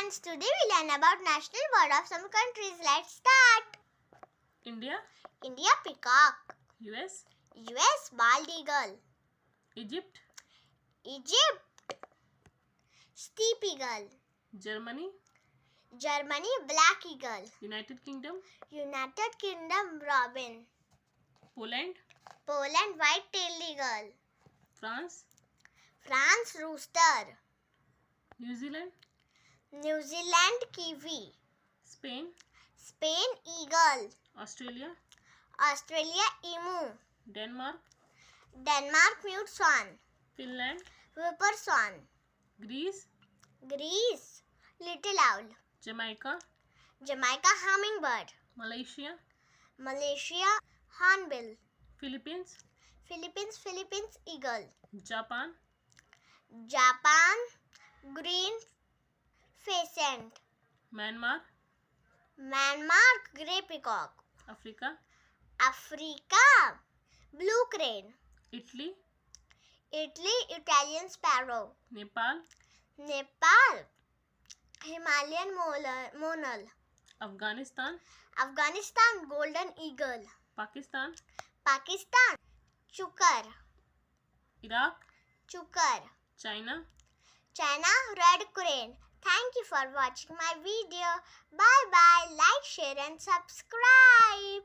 friends, today we learn about national bird of some countries. Let's start. India, India peacock. US, US bald eagle. Egypt, Egypt steep eagle. Germany, Germany black eagle. United Kingdom, United Kingdom robin. Poland, Poland white-tailed eagle. France, France rooster. New Zealand, New Zealand kiwi. Spain, Spain eagle. Australia, Australia emu. Denmark, Denmark mute swan. Finland, Whipper swan. Greece, Greece little owl. Jamaica, Jamaica hummingbird. Malaysia, Malaysia hornbill. Philippines, Philippines eagle. Japan, Japan green pheasant. Myanmar, Myanmar grey peacock. Africa, Africa blue crane. Italy, Italy Italian sparrow. Nepal, Nepal Himalayan monal. Afghanistan, Afghanistan golden eagle. Pakistan, Pakistan chukar. Iraq, Chukar. China. China red crane. Thank you for watching my video. Bye bye. Like, share and subscribe.